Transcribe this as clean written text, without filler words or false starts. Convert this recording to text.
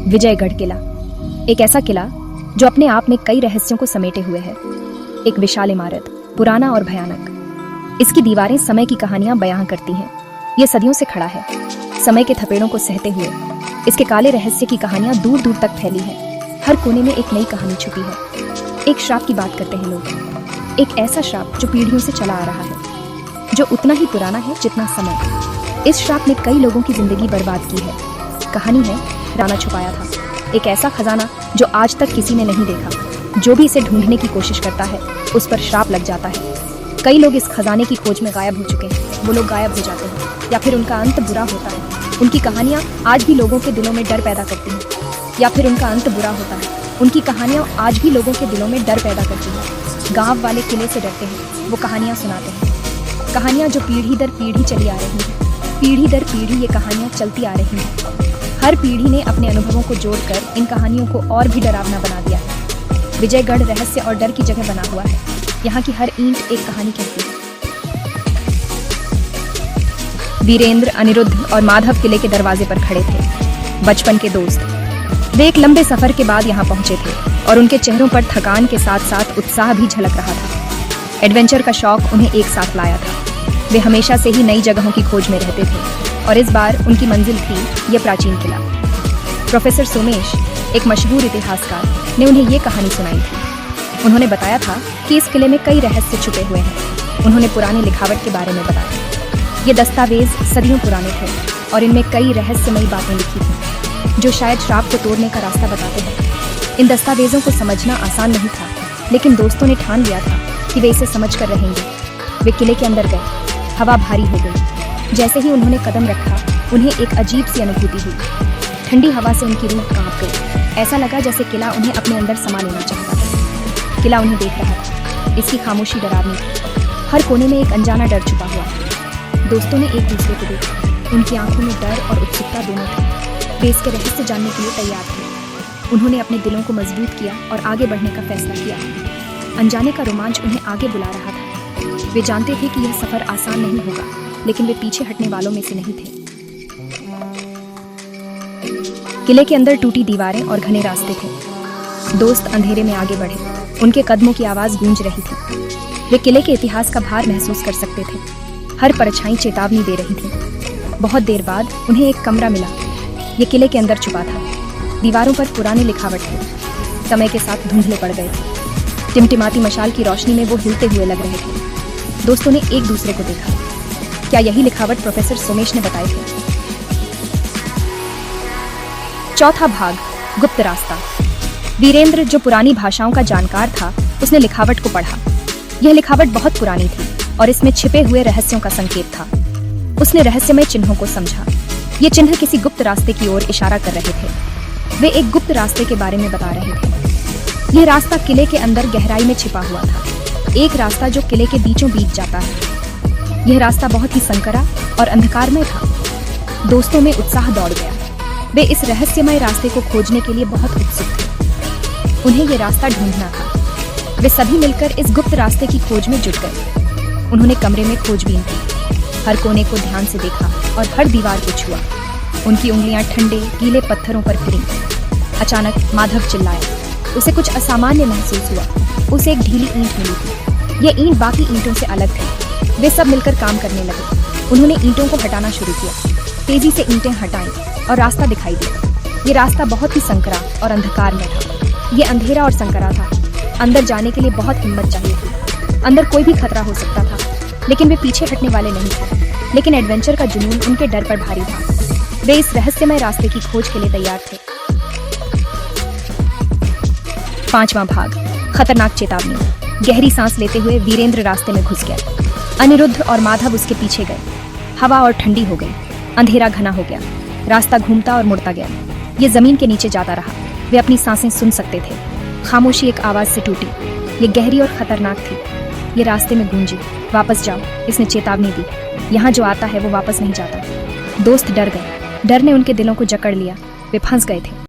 विजयगढ़ किला, एक ऐसा किला जो अपने आप में कई रहस्यों को समेटे हुए है। एक विशाल इमारत, पुराना और भयानक। इसकी दीवारें समय की कहानियां बयां करती हैं। ये सदियों से खड़ा है, समय के थपेड़ों को सहते हुए। इसके काले रहस्य की कहानियां दूर दूर तक फैली है। हर कोने में एक नई कहानी छुपी है। एक श्राप की बात करते हैं लोग, एक ऐसा श्राप जो पीढ़ियों से चला आ रहा है, जो उतना ही पुराना है जितना समय। इस श्राप ने कई लोगों की जिंदगी बर्बाद की है। कहानी है राना छुपाया था, एक ऐसा खजाना जो आज तक किसी ने नहीं देखा। जो भी इसे ढूंढने की कोशिश करता है उस पर श्राप लग जाता है। कई लोग इस खजाने की खोज में गायब हो चुके हैं। वो लोग गायब हो जाते हैं या फिर उनका अंत बुरा होता है। उनकी कहानियां आज भी लोगों के दिलों में डर पैदा करती हैं, या फिर उनका अंत बुरा होता है। उनकी कहानियां आज भी लोगों के दिलों में डर पैदा करती हैं। गांव वाले किले से डरते हैं, वो कहानियां सुनाते हैं। कहानियां जो पीढ़ी दर पीढ़ी चली आ रही हैं। पीढ़ी दर पीढ़ी ये कहानियां चलती आ रही हैं। हर पीढ़ी ने अपने अनुभवों को जोड़कर इन कहानियों को और भी डरावना बना दिया है। विजयगढ़ रहस्य और डर की जगह बना हुआ है। यहाँ की हर ईंट एक कहानी कहती है। वीरेंद्र, अनिरुद्ध और माधव किले के दरवाजे पर खड़े थे, बचपन के दोस्त। वे एक लंबे सफर के बाद यहाँ पहुंचे थे और उनके चेहरों पर थकान के साथ साथ उत्साह भी झलक रहा था। एडवेंचर का शौक उन्हें एक साथ लाया था। वे हमेशा से ही नई जगहों की खोज में रहते थे और इस बार उनकी मंजिल थी यह प्राचीन किला। प्रोफेसर सोमेश, एक मशहूर इतिहासकार, ने उन्हें ये कहानी सुनाई थी। उन्होंने बताया था कि इस किले में कई रहस्य छुपे हुए हैं। उन्होंने पुरानी लिखावट के बारे में बताया। ये दस्तावेज सदियों पुराने थे और इनमें कई रहस्यमयी बातें लिखी थी जो शायद श्राप को तोड़ने का रास्ता बताते हैं। इन दस्तावेजों को समझना आसान नहीं था, लेकिन दोस्तों ने ठान लिया था कि वे इसे समझ कर रहेंगे। वे किले के अंदर गए। हवा भारी हो गई। जैसे ही उन्होंने कदम रखा, उन्हें एक अजीब सी अनुभूति हुई। ठंडी हवा से उनकी रूह कांप गई। ऐसा लगा जैसे किला उन्हें अपने अंदर समा लेना चाहता था। किला उन्हें देख रहा था। इसकी खामोशी डरावनी थी। हर कोने में एक अनजाना डर छुपा हुआ था। दोस्तों ने एक दूसरे को देखा। उनकी आंखों में डर और उत्सुकता दोनों थी। वे इसके रहस्य जानने के लिए तैयार थे। उन्होंने अपने दिलों को मजबूत किया और आगे बढ़ने का फैसला किया। अनजाने का रोमांच उन्हें आगे बुला रहा था। वे जानते थे कि यह सफर आसान नहीं होगा, लेकिन वे पीछे हटने वालों में से नहीं थे। किले के अंदर टूटी दीवारें और घने रास्ते थे। दोस्त अंधेरे में आगे बढ़े। उनके कदमों की आवाज गूंज रही थी। वे किले के इतिहास का भार महसूस कर सकते थे। हर परछाई चेतावनी दे रही थी। बहुत देर बाद उन्हें एक कमरा मिला। ये किले के अंदर छुपा था। दीवारों पर पुरानी लिखावट थी। समय के साथ धुंधले पड़ गए थे। टिमटिमाती मशाल की रोशनी में वो हिलते हुए लग रहे थे। दोस्तों ने एक दूसरे को देखा। क्या यही लिखावट प्रोफेसर सोमेश ने बताए थे? चौथा भाग, गुप्त रास्ता। वीरेंद्र, जो पुरानी भाषाओं का जानकार था, उसने लिखावट को पढ़ा। यह लिखावट बहुत पुरानी थी और इसमें छिपे हुए रहस्यों का संकेत था। उसने रहस्यमय चिन्हों को समझा। ये चिन्ह किसी गुप्त रास्ते की ओर इशारा कर रहे थे। वे एक गुप्त रास्ते के बारे में बता रहे थे। यह रास्ता किले के अंदर गहराई में छिपा हुआ था। एक रास्ता जो किले के बीचों बीच जाता है। यह रास्ता बहुत ही संकरा और अंधकारमय था। दोस्तों में उत्साह दौड़ गया। वे इस रहस्यमय रास्ते को खोजने के लिए बहुत उत्सुक थे। उन्हें यह रास्ता ढूंढना था। वे सभी मिलकर इस गुप्त रास्ते की खोज में जुट गए। उन्होंने कमरे में खोजबीन की। हर कोने को ध्यान से देखा और हर दीवार को छुआ। उनकी उंगलियां ठंडे गीले पत्थरों पर फिरी। अचानक माधव चिल्लाया। उसे कुछ असामान्य महसूस हुआ। उसे एक ढीली ईंट मिली थी। यह ईंट बाकी ईंटों से अलग थी। वे सब मिलकर काम करने लगे। उन्होंने ईंटों को हटाना शुरू किया। तेजी से ईंटें हटाईं और रास्ता दिखाई दिया। ये रास्ता बहुत ही संकरा और अंधकार में था। ये अंधेरा और संकरा था। अंदर जाने के लिए बहुत हिम्मत चाहिए थी। अंदर कोई भी खतरा हो सकता था, लेकिन वे पीछे हटने वाले नहीं थे। लेकिन एडवेंचर का जुनून उनके डर पर भारी था। वे इस रहस्यमय रास्ते की खोज के लिए तैयार थे। पांचवां भाग, खतरनाक चेतावनी। गहरी सांस लेते हुए वीरेंद्र रास्ते में घुस गया। अनिरुद्ध और माधव उसके पीछे गए। हवा और ठंडी हो गई। अंधेरा घना हो गया। रास्ता घूमता और मुड़ता गया। ये जमीन के नीचे जाता रहा। वे अपनी सांसें सुन सकते थे। खामोशी एक आवाज से टूटी। ये गहरी और खतरनाक थी। ये रास्ते में गूंजी, वापस जाओ, इसने चेतावनी दी। यहाँ जो आता है वो वापस नहीं जाता। दोस्त डर गए। डर ने उनके दिलों को जकड़ लिया। वे फंस गए थे।